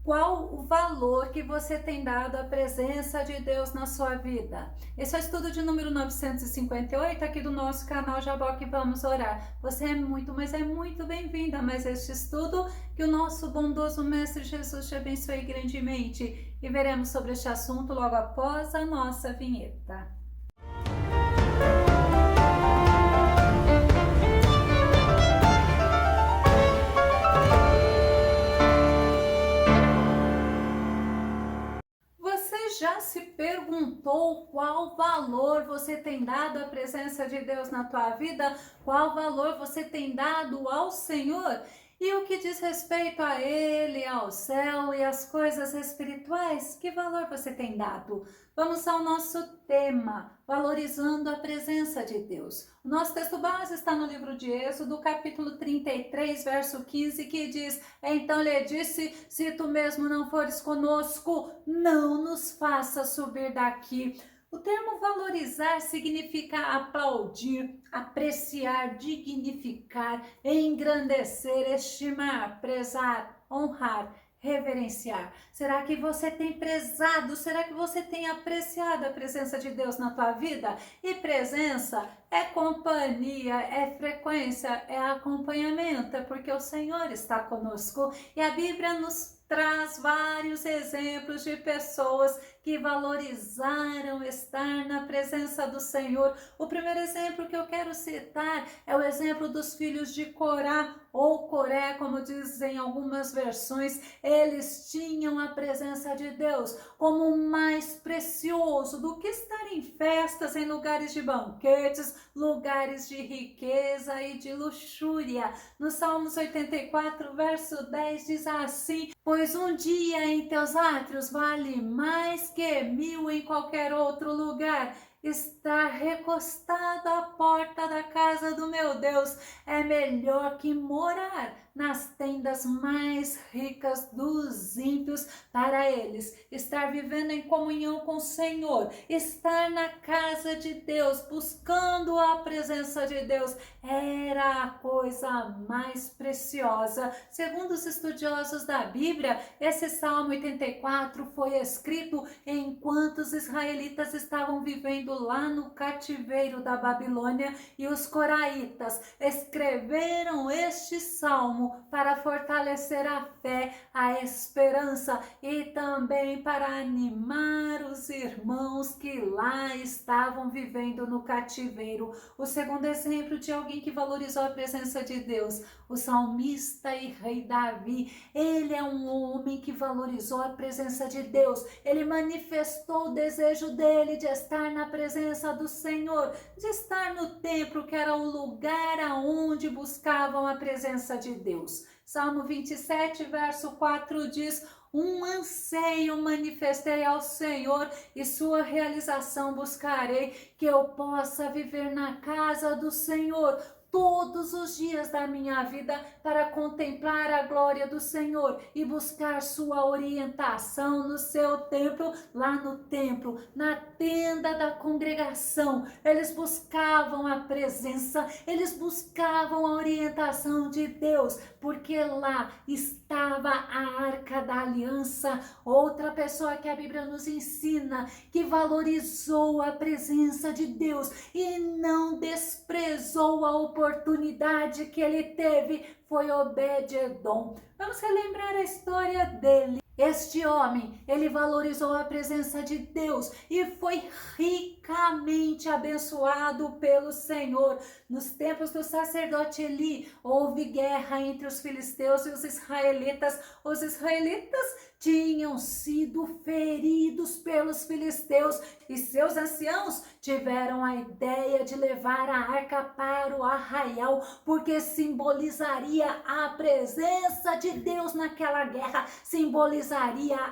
Qual o valor que você tem dado à presença de Deus na sua vida? Esse é o estudo de número 958 aqui do nosso canal Jaboque Vamos Orar. Você é muito, mas é muito bem-vinda a mais este estudo. Que o nosso bondoso Mestre Jesus te abençoe grandemente. E veremos sobre este assunto logo após a nossa vinheta. Já se perguntou qual valor você tem dado à presença de Deus na tua vida? Qual valor você tem dado ao Senhor? E o que diz respeito a Ele, ao céu e às coisas espirituais, que valor você tem dado? Vamos ao nosso tema, valorizando a presença de Deus. O nosso texto base está no livro de Êxodo, capítulo 33, verso 15, que diz: Então lhe disse, se tu mesmo não fores conosco, não nos faça subir daqui. O termo valorizar significa aplaudir, apreciar, dignificar, engrandecer, estimar, prezar, honrar, reverenciar. Será que você tem prezado? Será que você tem apreciado a presença de Deus na tua vida? E presença é companhia, é frequência, é acompanhamento, é porque o Senhor está conosco. E a Bíblia nos traz vários exemplos de pessoas que valorizaram estar na presença do Senhor. O primeiro exemplo que eu quero citar é o exemplo dos filhos de Corá, ou Coré, como dizem algumas versões. Eles tinham a presença de Deus como mais precioso do que estar em festas, em lugares de banquetes, lugares de riqueza e de luxúria. No Salmos 84, verso 10 diz assim: Pois um dia em teus átrios vale mais que 1000 em qualquer outro lugar. Estar recostado à porta da casa do meu Deus é melhor que morar nas tendas mais ricas dos ímpios. Para eles, estar vivendo em comunhão com o Senhor, estar na casa de Deus, buscando a presença de Deus, era a coisa mais preciosa. Segundo os estudiosos da Bíblia, esse Salmo 84 foi escrito enquanto os israelitas estavam vivendo lá no cativeiro da Babilônia, e os coraitas escreveram este salmo para fortalecer a fé, a esperança e também para animar os irmãos que lá estavam vivendo no cativeiro. O segundo exemplo de alguém que valorizou a presença de Deus, o salmista e rei Davi. Ele é um homem que valorizou a presença de Deus. Ele manifestou o desejo dele de estar na presença do Senhor, de estar no templo, que era o lugar aonde buscavam a presença de Deus. Salmo 27, verso 4 diz: Um anseio manifestei ao Senhor e sua realização buscarei, que eu possa viver na casa do Senhor todos os dias da minha vida, para contemplar a glória do Senhor e buscar sua orientação no seu templo. Lá no templo, na tenda da congregação, eles buscavam a presença, eles buscavam a orientação de Deus, porque lá estava a Arca da Aliança. Outra pessoa que a Bíblia nos ensina que valorizou a presença de Deus e não desprezou a oportunidade que ele teve foi Obed-Edom. Vamos relembrar a história dele. Este homem, ele valorizou a presença de Deus e foi ricamente abençoado pelo Senhor. Nos tempos do sacerdote Eli, houve guerra entre os filisteus e os israelitas. Os israelitas tinham sido feridos pelos filisteus e seus anciãos tiveram a ideia de levar a arca para o arraial, porque simbolizaria a presença de Deus naquela guerra, simbolizaria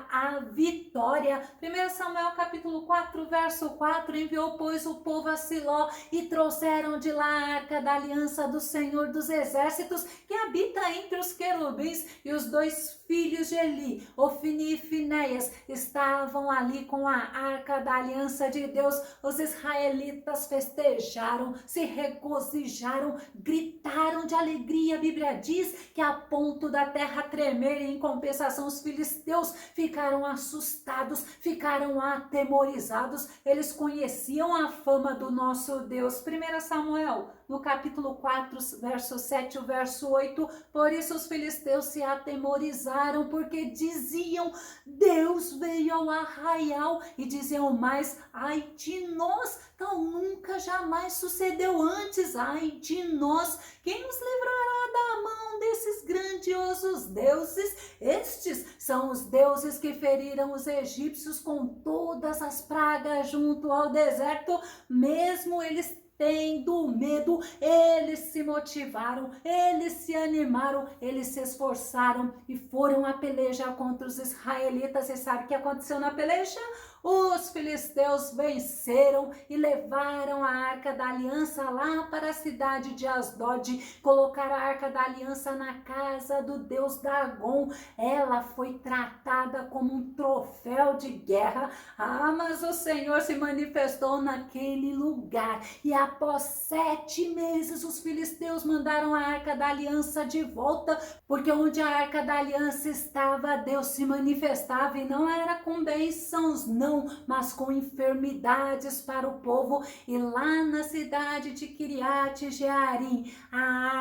a vitória. 1 Samuel capítulo 4, verso 4, enviou, pois, o povo a Siló e trouxeram de lá a arca da aliança do Senhor dos exércitos, que habita entre os querubins, e os 2 filhos de Eli Ofni e Finéias estavam ali com a arca da aliança de Deus. Os israelitas festejaram, se regozijaram, gritaram de alegria. A Bíblia diz que a ponto da terra tremer, e em compensação os filisteus ficaram assustados, ficaram atemorizados. Eles conheciam a fama do nosso Deus. 1 Samuel, no capítulo 4, verso 7, o verso 8, por isso os filisteus se atemorizaram, porque diziam, Deus veio ao arraial, e diziam mais, ai de nós, tal nunca jamais sucedeu antes, ai de nós, quem nos livrará da mão desses grandiosos deuses? Estes são os deuses que feriram os egípcios com todas as pragas junto ao deserto, mesmo eles tendo medo, eles se motivaram, eles se animaram, eles se esforçaram e foram à peleja contra os israelitas. E sabe o que aconteceu na peleja? Os filisteus venceram e levaram a arca da aliança lá para a cidade de Asdod, colocaram a arca da aliança na casa do deus Dagon. Ela foi tratada como um troféu de guerra. Mas o Senhor se manifestou naquele lugar, e após 7 meses os filisteus mandaram a arca da aliança de volta, porque onde a arca da aliança estava, Deus se manifestava, e não era com bênçãos, não, mas com enfermidades para o povo. E lá na cidade de Kiriat Jearim, a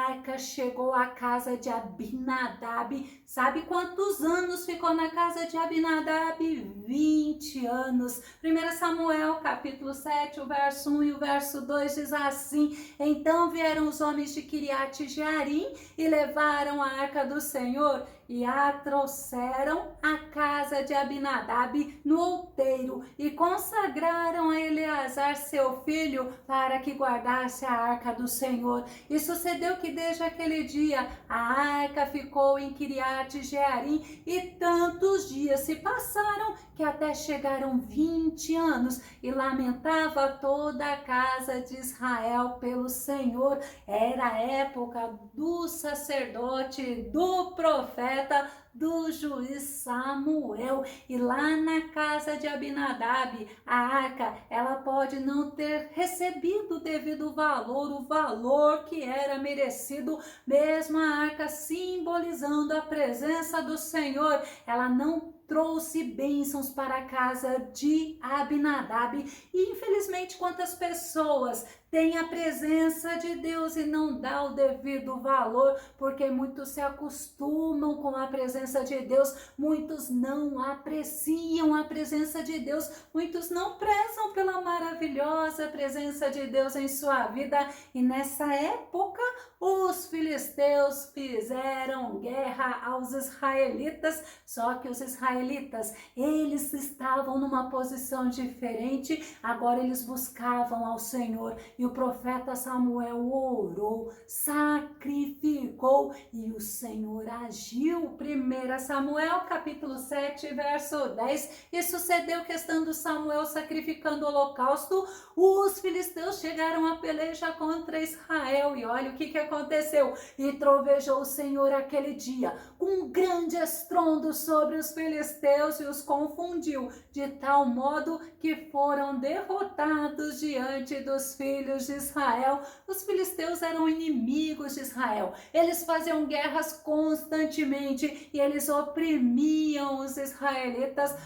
arca chegou à casa de Abinadab. Sabe quantos anos ficou na casa de Abinadab? 20 anos. 1 Samuel, capítulo 7, o verso 1 e o verso 2 diz assim, então vieram os homens de Kiriat Jearim e levaram a arca do Senhor e a trouxeram à casa de Abinadab no outeiro e consagraram a Eleazar seu filho para que guardasse a arca do Senhor. E sucedeu que desde aquele dia a arca ficou em Kiriat Jearim, e tantos dias se passaram que até chegaram 20 anos, e lamentava toda a casa de Israel pelo Senhor. Era a época do sacerdote, do profeta, do juiz Samuel. E lá na casa de Abinadab, a arca, ela pode não ter recebido o devido valor, o valor que era merecido, mesmo a arca simbolizando a presença do Senhor, ela não trouxe bênçãos para a casa de Abinadab. E infelizmente quantas pessoas têm a presença de Deus e não dá o devido valor, porque muitos se acostumam com a presença de Deus, muitos não apreciam a presença de Deus, muitos não prezam pela maravilhosa presença de Deus em sua vida. E nessa época os filisteus fizeram guerra aos israelitas, só que os israelitas, eles estavam numa posição diferente. Agora eles buscavam ao Senhor, e o profeta Samuel orou, sacrificou, e o Senhor agiu. 1 Samuel, capítulo 7, verso 10, e sucedeu que, estando Samuel sacrificando o holocausto, os filisteus chegaram à peleja contra Israel. E olha o que aconteceu. E trovejou o Senhor aquele dia com um grande estrondo sobre os filisteus, e os confundiu, de tal modo que foram derrotados diante dos filhos de Israel. Os filisteus eram inimigos de Israel, eles faziam guerras constantemente e eles oprimiam os israelitas.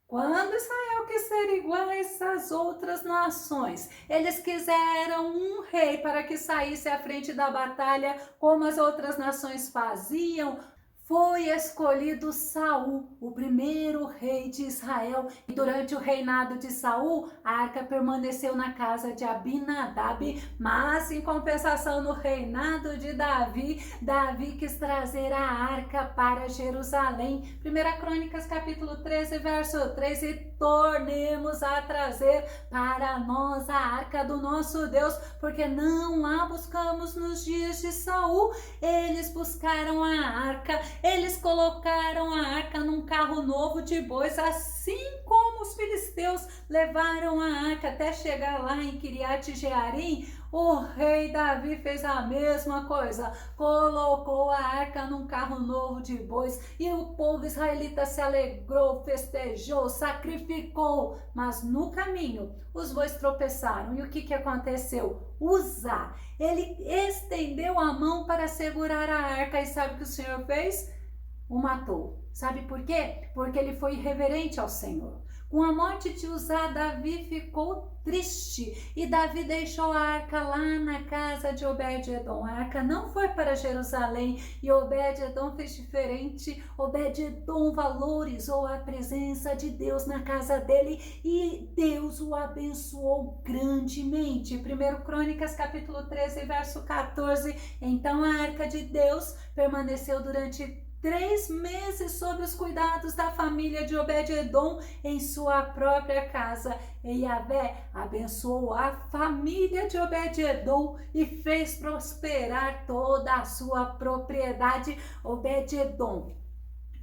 Quando Israel quis ser iguais às outras nações, eles quiseram um rei para que saísse à frente da batalha, como as outras nações faziam. Foi escolhido Saul, o primeiro rei de Israel. E durante o reinado de Saul, a arca permaneceu na casa de Abinadab. Mas, em compensação, no reinado de Davi, Davi quis trazer a arca para Jerusalém. 1 Crônicas, capítulo 13, verso 3. E tornemos a trazer para nós a arca do nosso Deus, porque não a buscamos nos dias de Saul. Eles buscaram a arca, eles colocaram a arca num carro carro novo de bois, assim como os filisteus levaram a arca até chegar lá em Kiriat Jearim. O rei Davi fez a mesma coisa, colocou a arca num carro novo de bois e o povo israelita se alegrou, festejou, sacrificou, mas no caminho os bois tropeçaram. E o que aconteceu? Uzá, ele estendeu a mão para segurar a arca e sabe o que o Senhor fez? O matou. Sabe por quê? Porque ele foi irreverente ao Senhor. Com a morte de Uzá, Davi ficou triste e Davi deixou a arca lá na casa de Obed-edom. A arca não foi para Jerusalém e Obed-edom fez diferente. Obed-edom valorizou a presença de Deus na casa dele e Deus o abençoou grandemente. 1 Crônicas capítulo 13, verso 14. Então a arca de Deus permaneceu durante 3 meses sob os cuidados da família de Obed-edom em sua própria casa. E Yahvé abençoou a família de Obed-edom e fez prosperar toda a sua propriedade. Obed-edom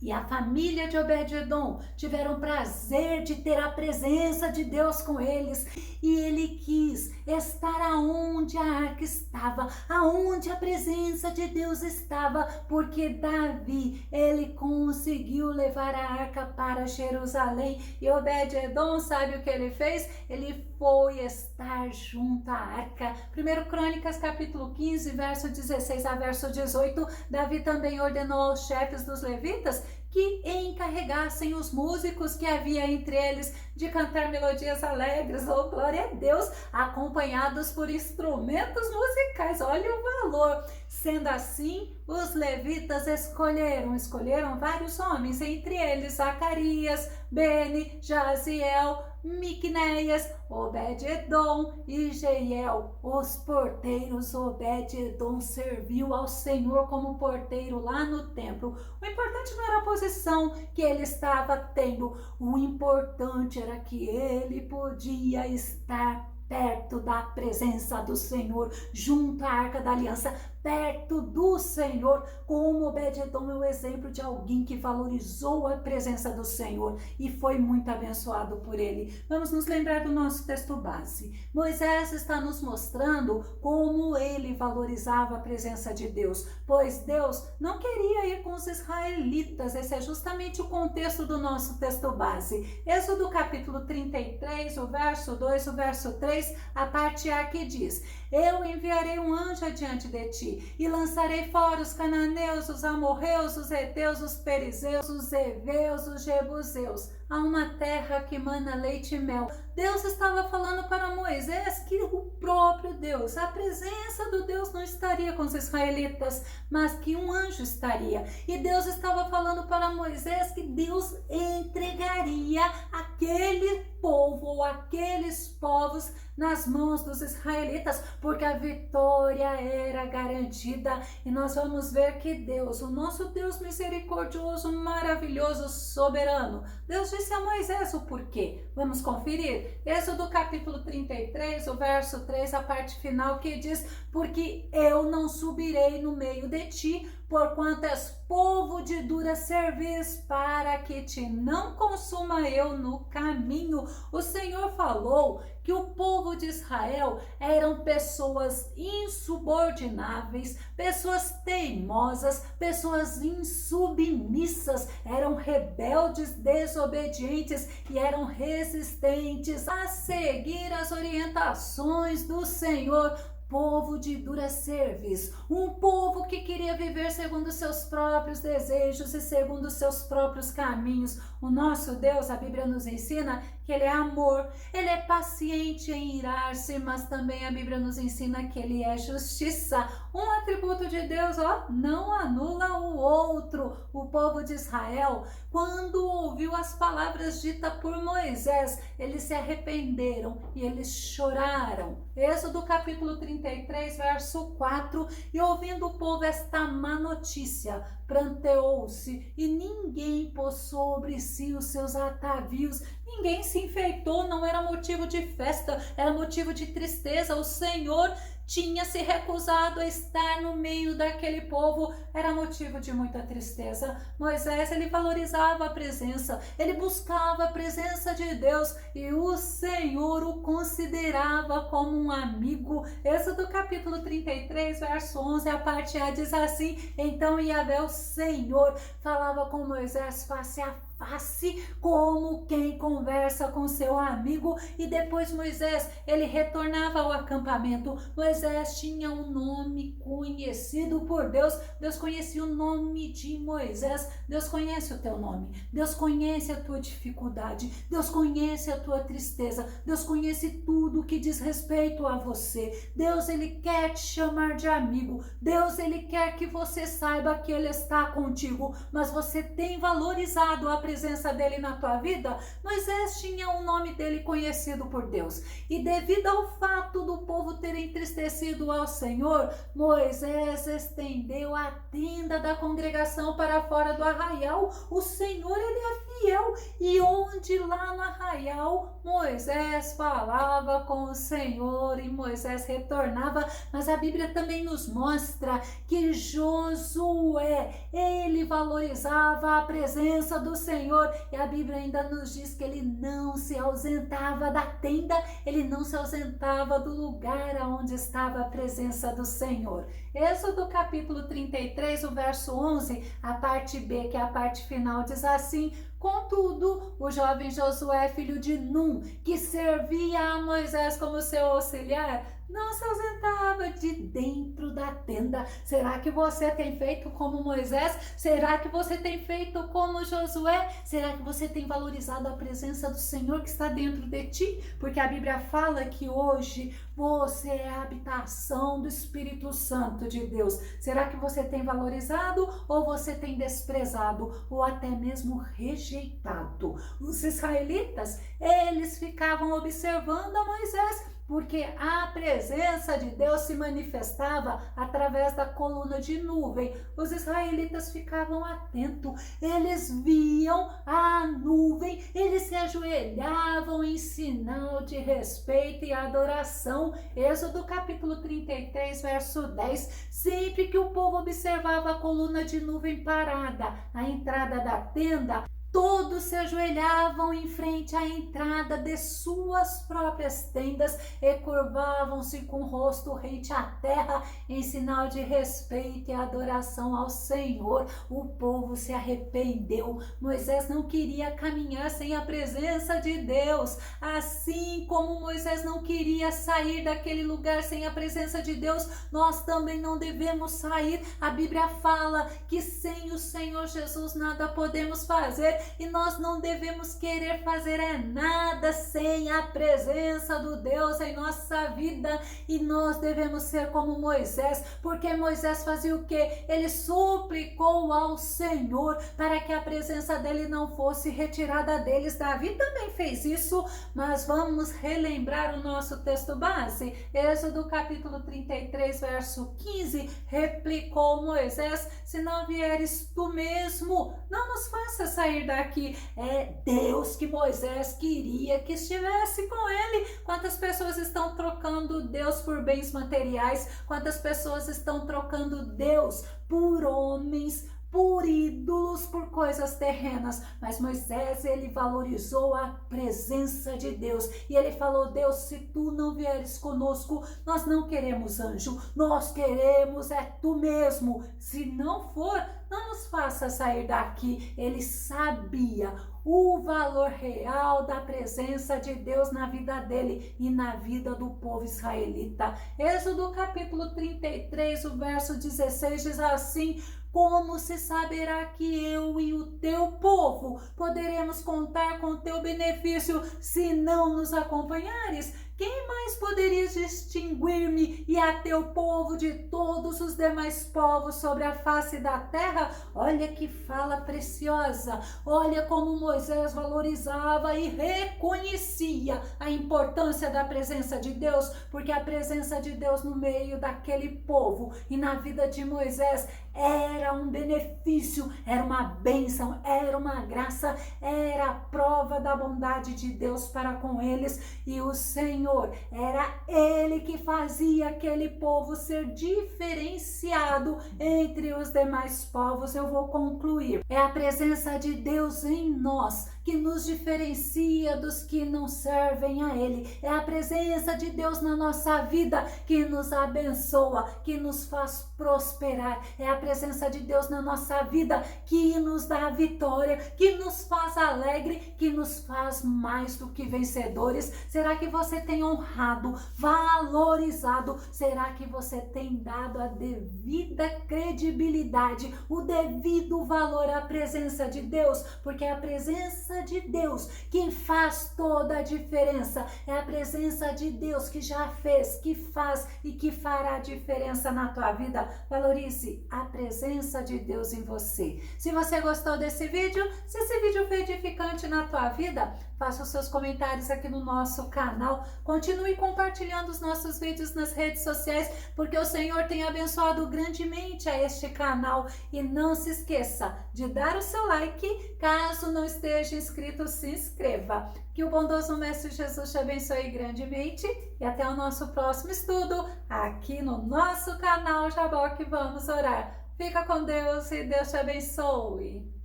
e a família de Obed-edom tiveram prazer de ter a presença de Deus com eles. E ele quis estar aonde a arca estava, aonde a presença de Deus estava, porque Davi, ele conseguiu levar a arca para Jerusalém. E Obed-edom, sabe o que ele fez? Ele foi estar junto à arca. 1 Crônicas capítulo 15, verso 16 a verso 18, Davi também ordenou aos chefes dos levitas que encarregassem os músicos que havia entre eles de cantar melodias alegres, oh glória a Deus, acompanhados por instrumentos musicais. Olha o valor. Sendo assim, os levitas escolheram vários homens, entre eles Zacarias, Beni, Jaziel, Miqunéias, Obed-edom e Jeiel, os porteiros. Obed-edom serviu ao Senhor como porteiro lá no templo. O importante não era a posição que ele estava tendo, o importante era que ele podia estar perto da presença do Senhor, junto à arca da aliança, perto do Senhor. Como Obed-edom é o exemplo de alguém que valorizou a presença do Senhor e foi muito abençoado por ele. Vamos nos lembrar do nosso texto base. Moisés está nos mostrando como ele valorizava a presença de Deus, pois Deus não queria ir com os israelitas. Esse é justamente o contexto do nosso texto base. Êxodo capítulo 33, o verso 2, o verso 3, a parte A que diz: eu enviarei um anjo adiante de ti e lançarei fora os cananeus, os amorreus, os heteus, os perizeus, os heveus, os jebuseus, a uma terra que mana leite e mel. Deus estava falando para Moisés que o próprio Deus, a presença do Deus não estaria com os israelitas, mas que um anjo estaria. E Deus estava falando para Moisés que Deus entregaria aquele povo ou aqueles povos nas mãos dos israelitas, porque a vitória era garantida. E nós vamos ver que Deus, o nosso Deus misericordioso, maravilhoso, soberano, Deus disse a Moisés o porquê. Vamos conferir? Êxodo capítulo 33, o verso 3, a parte final que diz: porque eu não subirei no meio de ti, porquanto és povo de dura cerviz, para que te não consuma eu no caminho. O Senhor falou que o povo de Israel eram pessoas insubordináveis, pessoas teimosas, pessoas insubmissas, eram rebeldes, desobedientes e eram resistentes a seguir as orientações do Senhor. Povo de dura cerviz, um povo que queria viver segundo seus próprios desejos e segundo seus próprios caminhos. O nosso Deus, a Bíblia nos ensina que ele é amor, ele é paciente em irar-se, mas também a Bíblia nos ensina que ele é justiça. Um atributo de Deus, não anula o outro. O povo de Israel, quando ouviu as palavras ditas por Moisés, eles se arrependeram e eles choraram. Êxodo capítulo 33, verso 4, e ouvindo o povo esta má notícia, pranteou-se, e ninguém pôs sobre si os seus atavios, ninguém se enfeitou, não era motivo de festa, era motivo de tristeza. O Senhor tinha se recusado a estar no meio daquele povo, era motivo de muita tristeza. Moisés, ele valorizava a presença, ele buscava a presença de Deus e o Senhor o considerava como um amigo. Êxodo capítulo 33, verso 11, a parte A diz assim: então Yahvé, o Senhor, falava com Moisés face a face, como quem conversa com seu amigo. E depois Moisés, ele retornava ao acampamento. Moisés tinha um nome conhecido por Deus. Deus conhecia o nome de Moisés. Deus conhece o teu nome. Deus conhece a tua dificuldade. Deus conhece a tua tristeza. Deus conhece tudo que diz respeito a você. Deus, ele quer te chamar de amigo. Deus, ele quer que você saiba que ele está contigo. Mas você tem valorizado a presença dele na tua vida? Moisés tinha o nome dele conhecido por Deus, e devido ao fato do povo ter entristecido ao Senhor, Moisés estendeu a tenda da congregação para fora do arraial. O Senhor, ele é fiel, e onde lá no arraial Moisés falava com o Senhor e Moisés retornava. Mas a Bíblia também nos mostra que Josué, ele valorizava a presença do Senhor, e a Bíblia ainda nos diz que ele não se ausentava da tenda, ele não se ausentava do lugar onde estava a presença do Senhor. Êxodo capítulo 33, o verso 11, a parte B, que é a parte final, diz assim: contudo, o jovem Josué, filho de Num, que servia a Moisés como seu auxiliar, não se ausentava de dentro da tenda. Será que você tem feito como Moisés? Será que você tem feito como Josué? Será que você tem valorizado a presença do Senhor que está dentro de ti? Porque a Bíblia fala que hoje você é a habitação do Espírito Santo de Deus. Será que você tem valorizado ou você tem desprezado ou até mesmo rejeitado? Os israelitas, eles ficavam observando a Moisés, porque a presença de Deus se manifestava através da coluna de nuvem. Os israelitas ficavam atentos, eles viam a nuvem, eles se ajoelhavam em sinal de respeito e adoração. Êxodo capítulo 33, verso 10. Sempre que o povo observava a coluna de nuvem parada à entrada da tenda, todos se ajoelhavam em frente à entrada de suas próprias tendas e curvavam-se com o rosto rente à terra em sinal de respeito e adoração ao Senhor. O povo se arrependeu. Moisés não queria caminhar sem a presença de Deus, assim como Moisés não queria sair daquele lugar sem a presença de Deus. Nós também não devemos sair. A Bíblia fala que sem o Senhor Jesus nada podemos fazer, e nós não devemos querer fazer nada sem a presença do Deus em nossa vida. E nós devemos ser como Moisés, porque Moisés fazia o quê? Ele suplicou ao Senhor para que a presença dele não fosse retirada deles. Davi também fez isso, mas vamos relembrar o nosso texto base. Êxodo capítulo 33, verso 15, replicou Moisés: se não vieres tu mesmo, não nos faça sair daqui. É Deus que Moisés queria que estivesse com ele. Quantas pessoas estão trocando Deus por bens materiais? Quantas pessoas estão trocando Deus por homens, por ídolos, por coisas terrenas? Mas Moisés, ele valorizou a presença de Deus e ele falou: Deus, se tu não vieres conosco, nós não queremos anjo, nós queremos é tu mesmo. Se não for, não nos faça sair daqui. Ele sabia o valor real da presença de Deus na vida dele e na vida do povo israelita. Êxodo capítulo 33, o verso 16 diz assim: como se saberá que eu e o teu povo poderemos contar com teu benefício se não nos acompanhares? Quem mais poderia distinguir-me e a teu povo de todos os demais povos sobre a face da terra? Olha que fala preciosa. Olha como Moisés valorizava e reconhecia a importância da presença de Deus, porque a presença de Deus no meio daquele povo e na vida de Moisés era um benefício, era uma bênção, era uma graça, era a prova da bondade de Deus para com eles. E o Senhor Senhor. Era Ele que fazia aquele povo ser diferenciado entre os demais povos. Eu vou concluir. É a presença de Deus em nós que nos diferencia dos que não servem a Ele. É a presença de Deus na nossa vida que nos abençoa, que nos faz prosperar. É a presença de Deus na nossa vida que nos dá vitória, que nos faz alegre, que nos faz mais do que vencedores. Será que você tem honrado, valorizado? Será que você tem dado a devida credibilidade, o devido valor à presença de Deus? Porque é a presença de Deus que faz toda a diferença. É a presença de Deus que já fez, que faz e que fará diferença na tua vida. Valorize a presença de Deus em você. Se você gostou desse vídeo, se esse vídeo foi edificante na tua vida, faça os seus comentários aqui no nosso canal. Continue compartilhando os nossos vídeos nas redes sociais, porque o Senhor tem abençoado grandemente a este canal. E não se esqueça de dar o seu like. Caso não esteja inscrito, se inscreva. Que o bondoso Mestre Jesus te abençoe grandemente. E até o nosso próximo estudo aqui no nosso canal Jaboque Vamos Orar. Fica com Deus e Deus te abençoe.